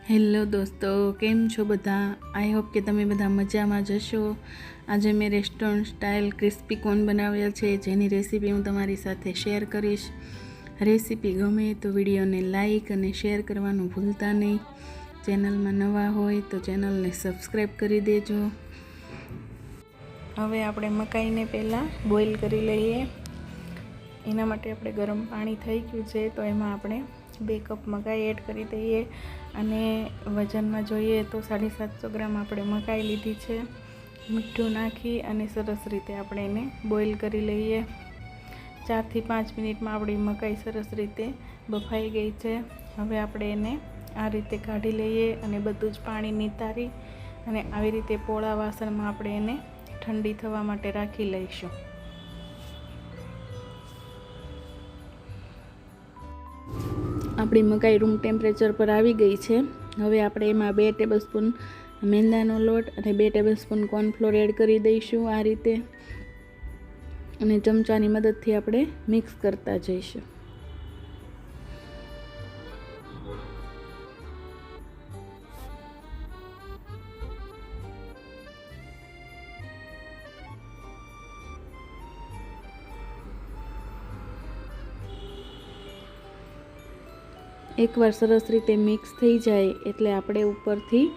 Hello દોસ્તો, કેમ છો બધા? આઈ હોપ કે તમે બધા મજામાં જશો. આજે મેં રેસ્ટોરન્ટ સ્ટાઇલ ક્રિસ્પી કોર્ન બનાવ્યા છે, જેની રેસીપી હું તમારી સાથે શેર કરીશ. રેસીપી ગમે તો વિડીયોને લાઈક અને શેર કરવાનું ભૂલતા નહીં. ચેનલમાં નવા હોય તો ચેનલને સબસ્ક્રાઈબ કરી દેજો. હવે આપણે મકાઈને પહેલાં બોઇલ કરી લઈએ. એના માટે આપણે ગરમ પાણી થઈ ગયું છે, તો એમાં આપણે 2 કપ મકાઈ એડ કરી દઈએ. અને વજનમાં જોઈએ તો 750 ગ્રામ આપણે મકાઈ લીધી છે. મીઠું નાખી અને સરસ રીતે આપણે એને બોઇલ કરી લઈએ. 4 થી 5 મિનિટમાં આપણી મકાઈ સરસ રીતે બફાઈ ગઈ છે. હવે આપણે એને આ રીતે કાઢી લઈએ અને બધું જ પાણી નિતારી અને આવી રીતે પોળા વાસણમાં આપણે એને ઠંડી થવા માટે રાખી લઈશું. આપણી મકાઈ રૂમ ટેમ્પરેચર પર આવી ગઈ છે. હવે આપણે એમાં 2 ટેબલસ્પૂન મેંદાનો લોટ અને 2 ટેબલસ્પૂન કોર્નફ્લોર એડ કરી દઈશું આ રીતે, અને ચમચાની મદદથી આપણે મિક્સ કરતા જઈશું. એકવાર સરસ રીતે મિક્સ થઈ જાય એટલે આપણે ઉપરથી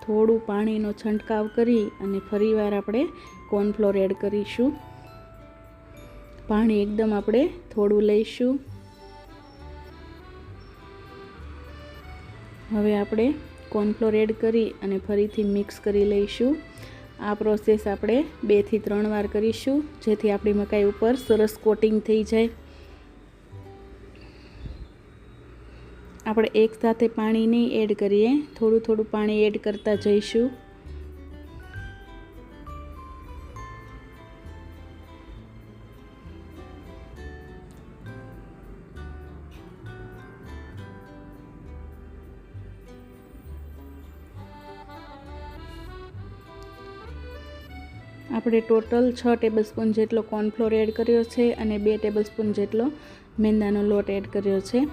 થોડું પાણીનો છંટકાવ કરી અને ફરીવાર આપણે કોર્નફ્લોર એડ કરીશું. પાણી એકદમ આપણે થોડું લઈશું. હવે આપણે કોર્નફ્લોર એડ કરી અને ફરીથી મિક્સ કરી લઈશું. આ પ્રોસેસ આપણે 2 થી 3 વાર કરીશું, જેથી આપણી મકાઈ ઉપર સરસ કોટિંગ થઈ જાય. આપણે એકસાથે પાણી નહીં એડ કરીએ, થોડું થોડું પાણી એડ કરતા જઈશું. આપણે ટોટલ 6 ટેબલસ્પૂન જેટલો કોર્નફ્લોર એડ કર્યો છે અને 2 ટેબલસ્પૂન જેટલો મેંદાનો લોટ એડ કર્યો છે.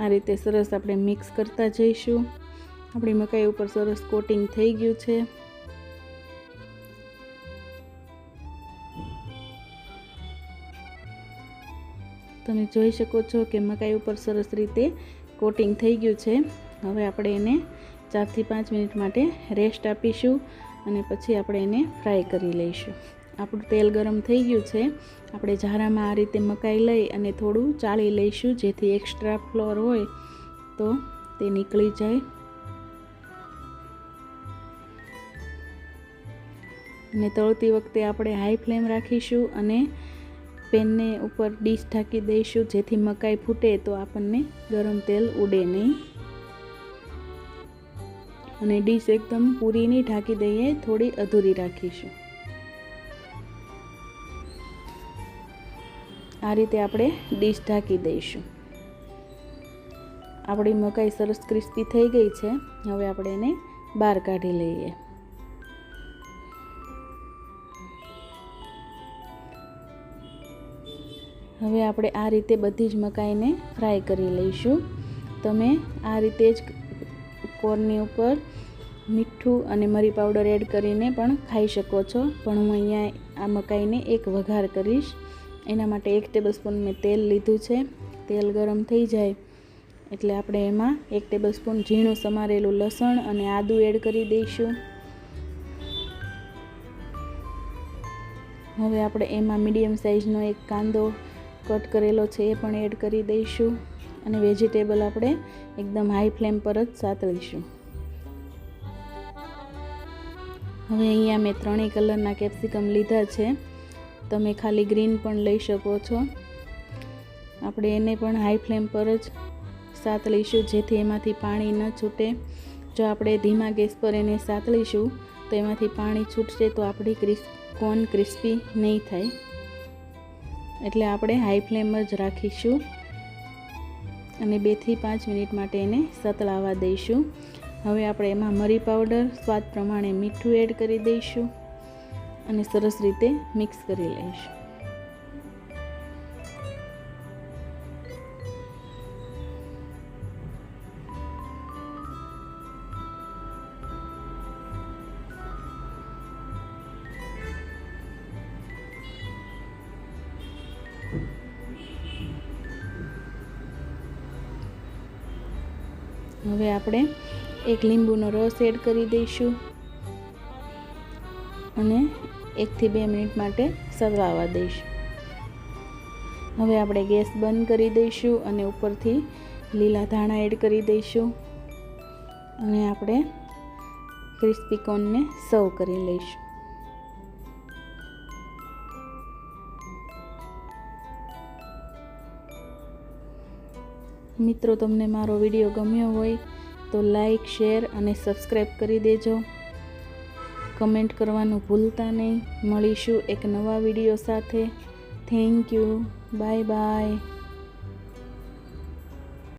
આ રીતે સરસ આપણે મિક્સ કરતા જઈશું. આપણી મકાઈ ઉપર સરસ કોટિંગ થઈ ગયું છે. તમે જોઈ શકો છો કે મકાઈ ઉપર સરસ રીતે કોટિંગ થઈ ગયું છે. હવે આપણે એને 4 થી 5 મિનિટ માટે રેસ્ટ આપીશું અને પછી આપણે એને ફ્રાય કરી લઈશું. આપણું તેલ ગરમ થઈ ગયું છે. આપણે ઝારામાં આ રીતે મકાઈ લઈ અને થોડું ચાળી લઈશું, જેથી એક્સ્ટ્રા ફ્લોર હોય તો તે નીકળી જાય. અને તળતી વખતે આપણે હાઈ ફ્લેમ રાખીશું અને પેનને ઉપર ડીશ ઢાંકી દઈશું, જેથી મકાઈ ફૂટે તો આપણને ગરમ તેલ ઉડે નહીં. અને ડીશ એકદમ પૂરી નહીં ઢાંકી દઈએ, થોડી અધૂરી રાખીશું. આ રીતે આપણે ડીશ ઢાંકી દઈશું. આપણી મકાઈ સરસ ક્રિસ્પી થઈ ગઈ છે. હવે આપણે એને બહાર કાઢી લઈએ. હવે આપણે આ રીતે બધી જ મકાઈને ફ્રાય કરી લઈશું. તમે આ રીતે જ કોર્નની ઉપર મીઠું અને મરી પાવડર એડ કરીને પણ ખાઈ શકો છો, પણ હું અહીંયા આ મકાઈને એક વઘાર કરીશ. એના માટે 1 ટેબલસ્પૂન મેં તેલ લીધું છે. તેલ ગરમ થઈ જાય એટલે આપણે એમાં 1 ટેબલસ્પૂન ઝીણું સમારેલું લસણ અને આદું એડ કરી દઈશું. હવે આપણે એમાં મીડિયમ સાઇઝનો એક કાંદો કટ કરેલો છે એ પણ એડ કરી દઈશું. અને વેજીટેબલ આપણે એકદમ હાઈ ફ્લેમ પર જ સાતળીશું. હવે અહીંયા મેં 3 કલરના કેપ્સિકમ લીધા છે. તમે ખાલી ગ્રીન પણ લઈ શકો છો. આપણે એને પણ હાઈ ફ્લેમ પર જ સાતળીશું, જેથી એમાંથી પાણી ન છૂટે. જો આપણે ધીમા ગેસ પર એને સાતળીશું તો એમાંથી પાણી છૂટશે તો આપણી કોર્ન ક્રિસ્પી નહીં થાય. એટલે આપણે હાઈ ફ્લેમ જ રાખીશું અને 2 થી 5 મિનિટ માટે એને સતળાવા દઈશું. હવે આપણે એમાં મરી પાવડર, સ્વાદ પ્રમાણે મીઠું એડ કરી દઈશું અને સરસ રીતે મિક્સ કરી લઈશું. હવે આપણે એક લીંબુનો રસ એડ કરી દઈશું અને 1 થી 2 મિનિટ માટે સળગવા દઈશું. હવે આપણે ગેસ બંધ કરી દઈશું અને ઉપરથી લીલા ધાણા એડ કરી દઈશું અને આપણે ક્રિસ્પી કોર્નને સર્વ કરી લઈશું. મિત્રો, તમને મારો વિડીયો ગમ્યો હોય તો લાઈક, શેર અને સબસ્ક્રાઈબ કરી દેજો. કમેન્ટ કરવાનું ભૂલતા નહીં. મળીશું એક નવા વિડીયો સાથે. Thank you. Bye bye.